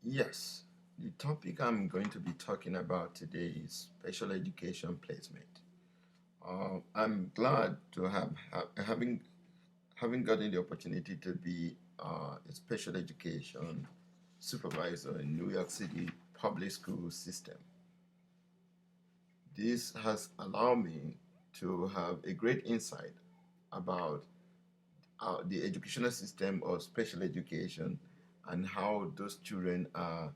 Yes, the topic I'm going to be talking about today is special education placement. I'm glad to having gotten the opportunity to be a special education supervisor in New York City public school system. This has allowed me to have a great insight about the educational system of special education and how those children are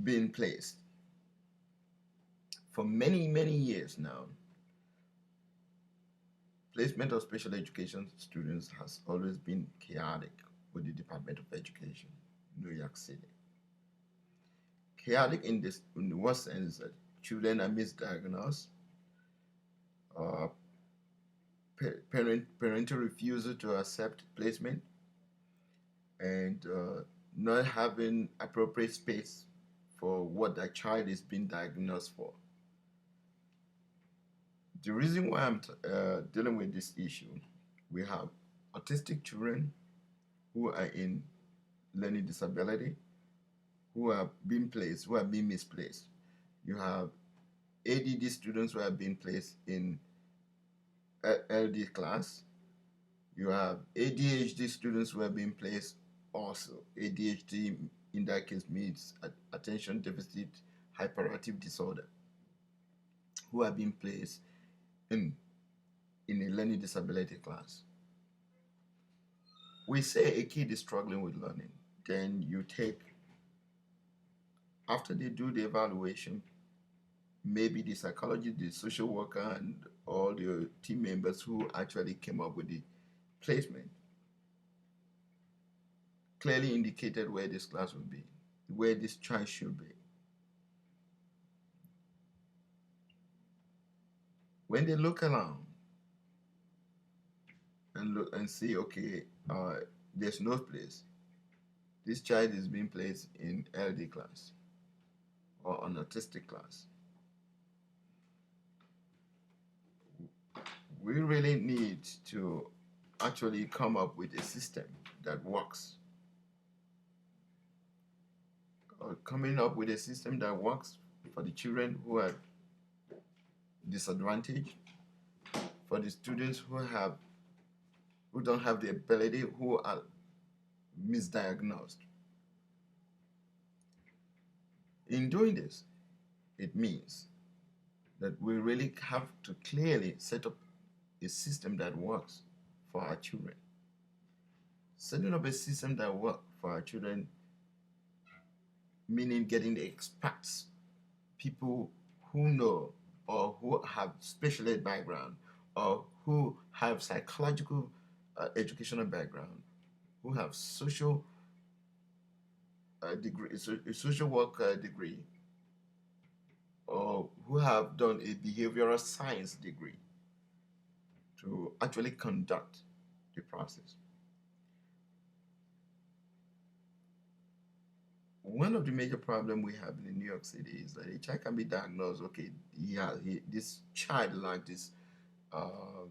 being placed. For many, many years now, placement of special education students has always been chaotic with the Department of Education, New York City. Chaotic in what sense that children are misdiagnosed, uh, parental refusal to accept placement, and not having appropriate space for what that child is being diagnosed for. The reason why I'm dealing with this issue, we have autistic children who are in learning disability, who are being misplaced. You have ADD students who are being placed in LD class. You have ADHD students who are being placed also. ADHD in that case means attention deficit hyperactive disorder, who are being placed in in a learning disability class. We say a kid is struggling with learning, then you take after they do the evaluation, maybe the psychologist, the social worker, and all the team members who actually came up with the placement clearly indicated where this class would be, where this child should be. When they look around and look and see, okay, there's no place. This child is being placed in LD class or an autistic class. We really need to actually come up with a system that works. Coming up with a system that works for the children who are disadvantaged, for the students who don't have the ability, who are misdiagnosed. In doing this, it means that we really have to clearly set up a system that works for our children. Setting up a system that works for our children, meaning getting the experts, people who know or who have special ed background or who have psychological educational background, who have social degree, social work degree, or who have done a behavioral science degree to actually conduct the process. One of the major problems we have in New York City is that a child can be diagnosed, okay, this child like this uh,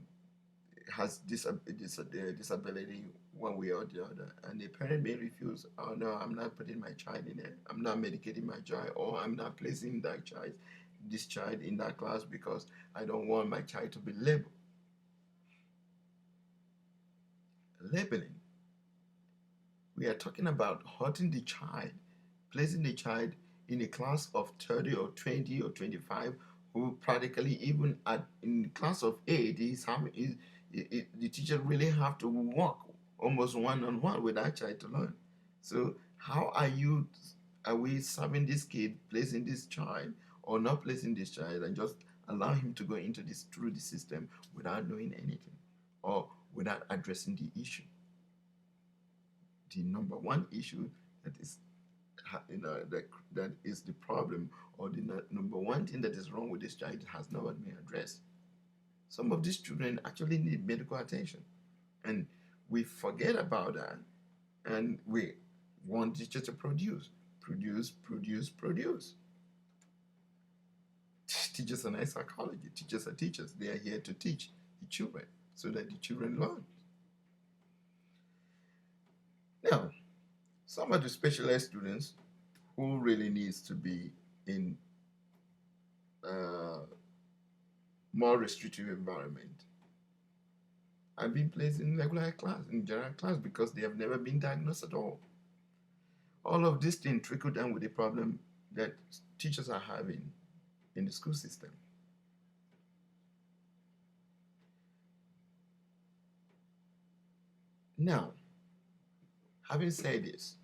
has disability one way or the other, and the parent may refuse. Oh no, I'm not putting my child in there. I'm not medicating my child, or I'm not placing this child in that class because I don't want my child to be labeled. Labeling. We are talking about hurting the child, placing the child in a class of 30 or 20 or 25 who practically even at in class of 8 the teacher really have to work almost one-on-one with that child to learn. So how are we serving this kid, placing this child or not placing this child and just allow him to go into this through the system without knowing anything or without addressing the issue? The number one issue that is that is the problem, or the number one thing that is wrong with this child has never been addressed. Some of these children actually need medical attention, and we forget about that, and we want teachers to produce. Teachers are not psychology. Teachers are teachers. They are here to teach the children so that the children learn. Now, some of the special ed students who really needs to be in a more restrictive environment are being placed in regular class, in general class, because they have never been diagnosed at all. All of this thing trickle down with the problem that teachers are having in the school system. Now, having said this,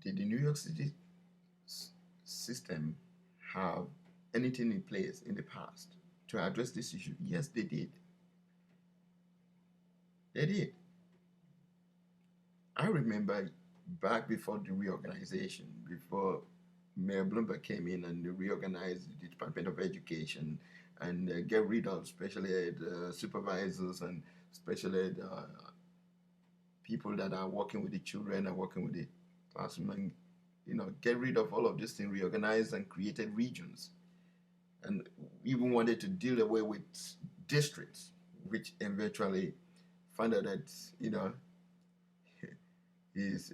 did the New York City system have anything in place in the past to address this issue? Yes, they did. They did. I remember back before the reorganization, before Mayor Bloomberg came in and reorganized the Department of Education and get rid of special ed supervisors and special ed people that are working with the children and working with the classroom, and get rid of all of this thing, reorganize and created regions, and even wanted to deal away with districts, which eventually found out that is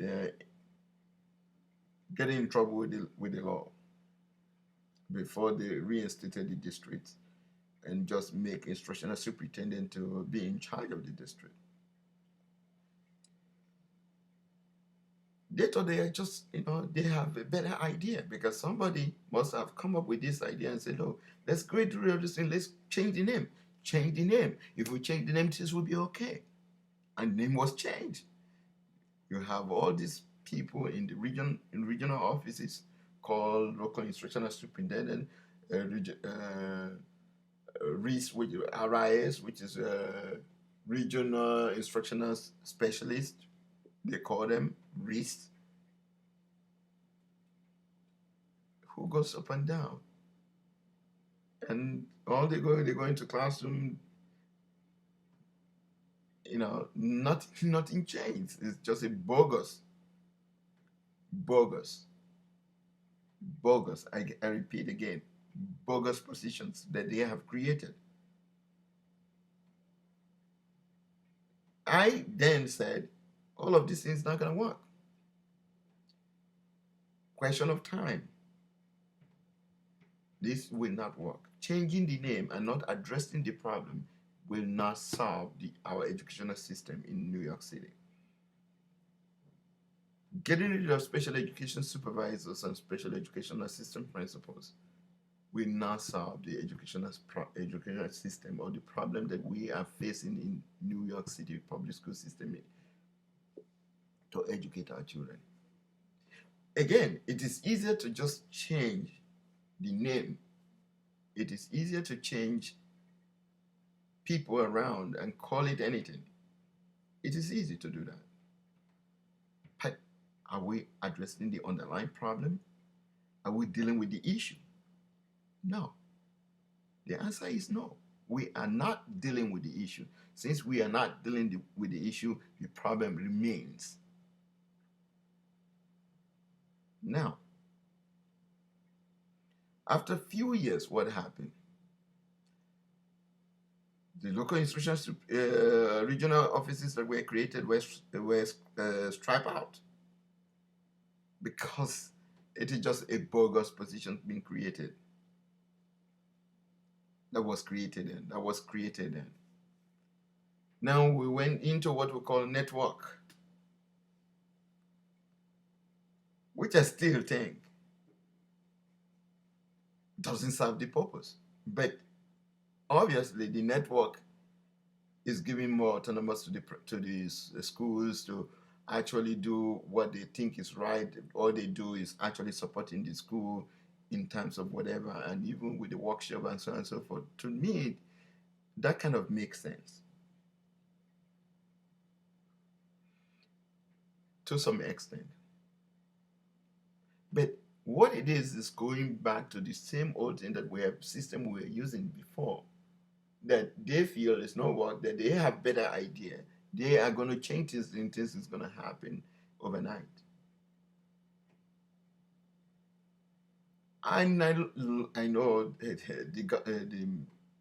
getting in trouble with the law before they reinstated the district and just make instructional superintendent to be in charge of the district. They thought they are just, they have a better idea because somebody must have come up with this idea and said, oh, let's get rid of this thing, let's change the name. Change the name. If we change the name, this will be okay. And the name was changed. You have all these people in the regional offices called local instructional superintendent, RIS, which is regional instructional specialist. They call them RIS. Who goes up and down, and all they go into classroom. Nothing changed. It's just a bogus. I repeat again, bogus positions that they have created. I then said, all of these things not going to work. Question of time. This will not work. Changing the name and not addressing the problem will not solve our educational system in New York City. Getting rid of special education supervisors and special education assistant principals will not solve the educational system or the problem that we are facing in New York City public school system to educate our children. Again, it is easier to just change the name. It is easier to change people around and call it anything. It is easy to do that. But are we addressing the underlying problem? Are we dealing with the issue? No. The answer is no. We are not dealing with the issue. Since we are not dealing with the issue, the problem remains. Now, after a few years, what happened? The local instructional regional offices that were created were striped out because it is just a bogus position being created. That was created then. Now we went into what we call network, which I still think doesn't serve the purpose. But obviously, the network is giving more autonomous to the schools to actually do what they think is right. All they do is actually supporting the school in terms of whatever, and even with the workshop and so on and so forth. To me, that kind of makes sense to some extent. But what it is going back to the same old thing that system we were using before, that they feel is not work, that they have better idea. They are going to change things, and things is going to happen overnight. And I know the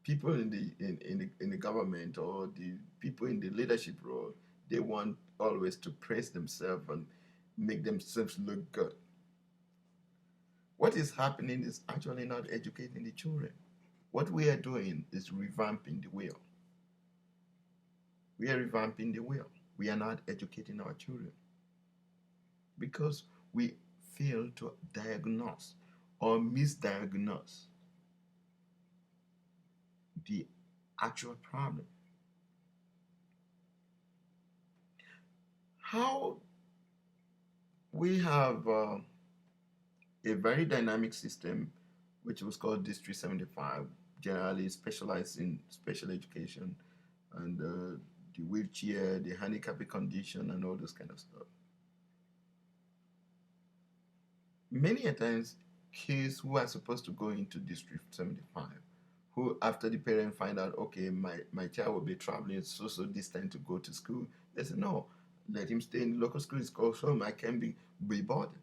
people in the government or the people in the leadership role, They want always to praise themselves and make themselves look good. What is happening is actually not educating the children. What we are doing is revamping the wheel. We are revamping the wheel. We are not educating our children because we fail to diagnose or misdiagnose the actual problem. How we have a very dynamic system which was called District 75, generally specialized in special education and the wheelchair, the handicapped condition, and all those kind of stuff. Many a times, kids who are supposed to go into District 75, who after the parent find out, okay, my child will be traveling so distance to go to school, they say, no, let him stay in local school. It's called home. I can be bothered.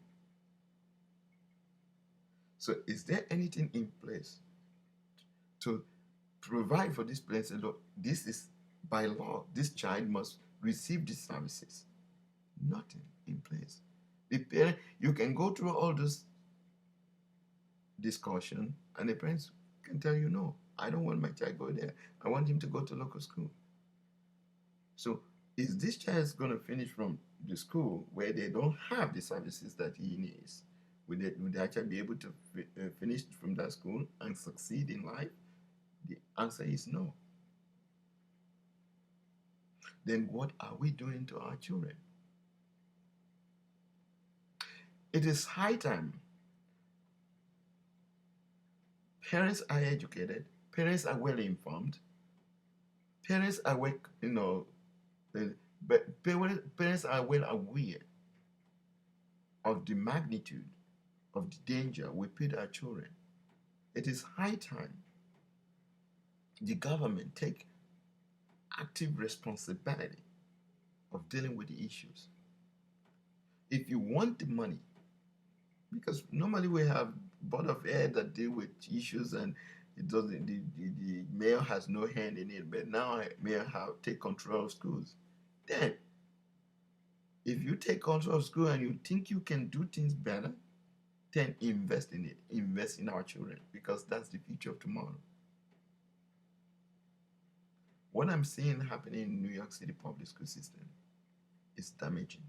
So is there anything in place to provide for this place? Look, this is by law, this child must receive these services. Nothing in place. The parent, you can go through all this discussion, and the parents can tell you, no, I don't want my child go there. I want him to go to local school. So is this child going to finish from the school where they don't have the services that he needs? Would the child be able to finish from that school and succeed in life? The answer is no. Then what are we doing to our children? It is high time. Parents are educated. Parents are well informed. Parents are well, but parents are well aware of the magnitude of the danger we put our children. It is high time the government take active responsibility of dealing with the issues. If you want the money, because normally we have board of ed that deal with issues and it doesn't the mayor has no hand in it, but now mayor have take control of schools. Then if you take control of school and you think you can do things better, then invest in it. Invest in our children because that's the future of tomorrow. What I'm seeing happening in New York City public school system is damaging.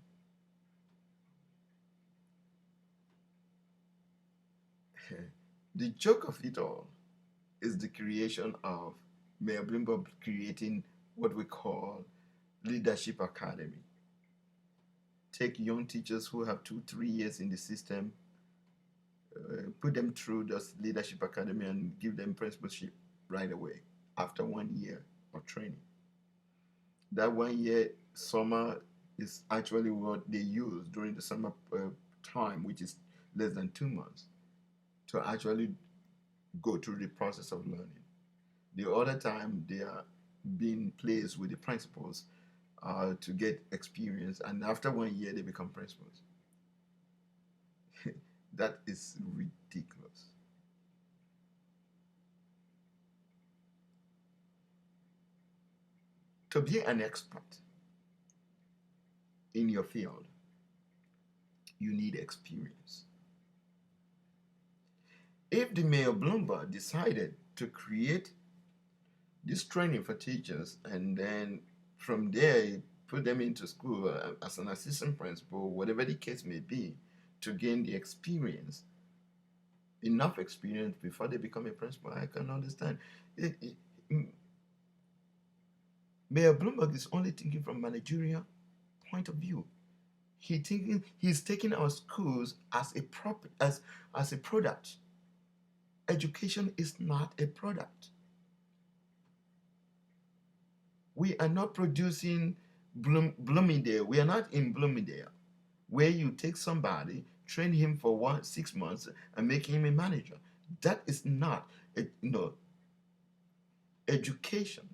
The joke of it all is the creation of Mayor Bloomberg creating what we call Leadership Academy. Take young teachers who have 2, 3 years in the system, put them through this Leadership Academy and give them principalship right away after 1 year of training. That 1 year summer is actually what they use during the summer time, which is less than 2 months, to actually go through the process of learning. The other time they are being placed with the principals to get experience, and after 1 year they become principals. That is ridiculous. To be an expert in your field, you need experience. If the Mayor Bloomberg decided to create this training for teachers and then from there put them into school as an assistant principal, whatever the case may be, to gain the experience, enough experience before they become a principal, I can understand. Mayor Bloomberg is only thinking from managerial point of view. He's taking our schools as a product. Education is not a product. We are not producing Bloomingdale. We are not in Bloomingdale, where you take somebody, train him for 6 months, and make him a manager. That is not, education.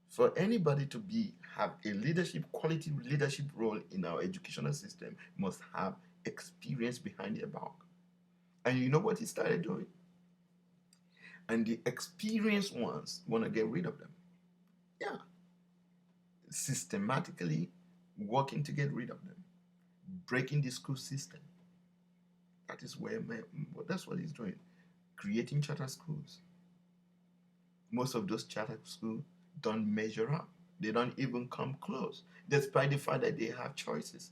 For anybody to have a quality leadership role in our educational system, must have experience behind their back. And you know what he started doing? And the experienced ones want to get rid of them. Yeah. systematically working to get rid of them, breaking the school system. That is where that's what he's doing, creating charter schools. Most of those charter schools don't measure up. They don't even come close, despite the fact that they have choices.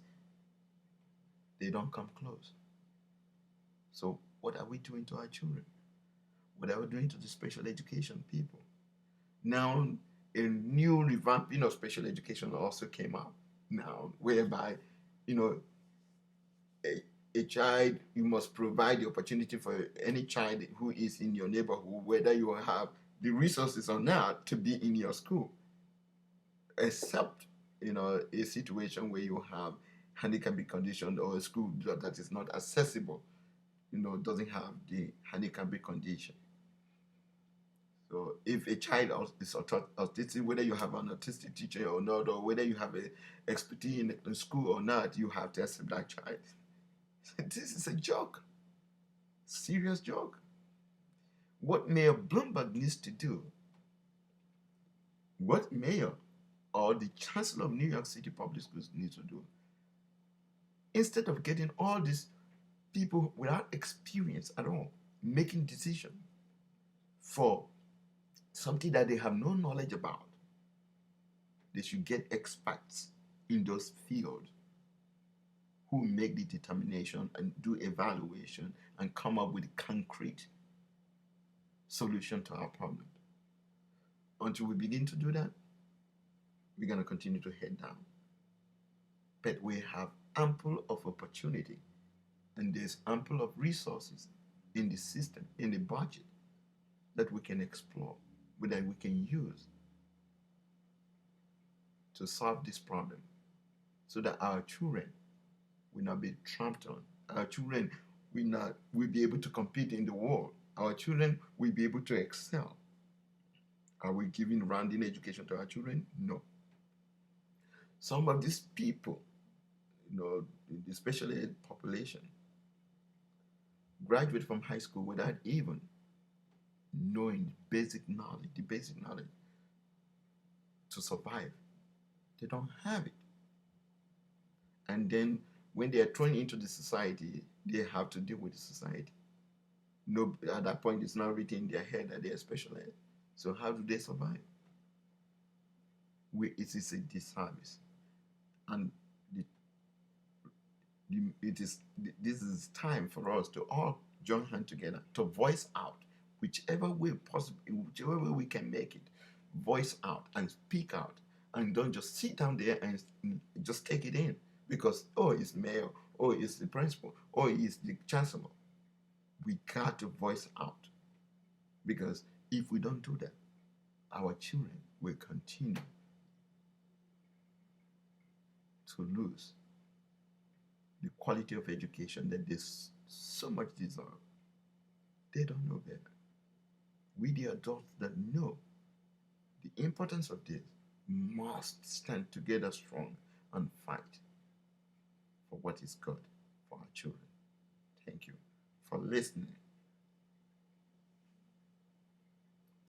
They don't come close. So what are we doing to our children? What are we doing to the special education people? Now, a new revamping of special education also came out now, whereby, you know, a, a child, you must provide the opportunity for any child who is in your neighborhood, whether you have the resources or not, to be in your school, except, a situation where you have handicapped condition or a school that is not accessible, doesn't have the handicapped condition. So if a child is autistic, whether you have an autistic teacher or not, or whether you have a expertise in school or not, you have to accept that child. This is a joke, serious joke. What Mayor Bloomberg needs to do, what Mayor or the Chancellor of New York City Public Schools needs to do, instead of getting all these people without experience at all making decisions for something that they have no knowledge about, they should get experts in those fields who make the determination and do evaluation and come up with a concrete solution to our problem. Until we begin to do that, we're going to continue to head down. But we have ample of opportunity, and there's ample of resources in the system, in the budget, that we can explore, that we can use to solve this problem, so that our children will not be trampled on. Our children will be able to compete in the world. Our children will be able to excel. Are we giving rounding education to our children? No. Some of these people, the special ed population, graduate from high school without even knowing the basic knowledge to survive. They don't have it. And then when they are thrown into the society, they have to deal with the society. No, at that point, it's not written in their head that they are special ed. So how do they survive? It is a disservice. And this is time for us to all join hands together to voice out whichever way possible, whichever way we can make it. Voice out and speak out, and don't just sit down there and just take it in because it's mayor, it's the principal, it's the chancellor. We got to voice out, because if we don't do that, our children will continue to lose the quality of education that they so much deserve. They don't know better. We, the adults that know the importance of this, must stand together strong and fight for what is good for our children. Thank you for listening.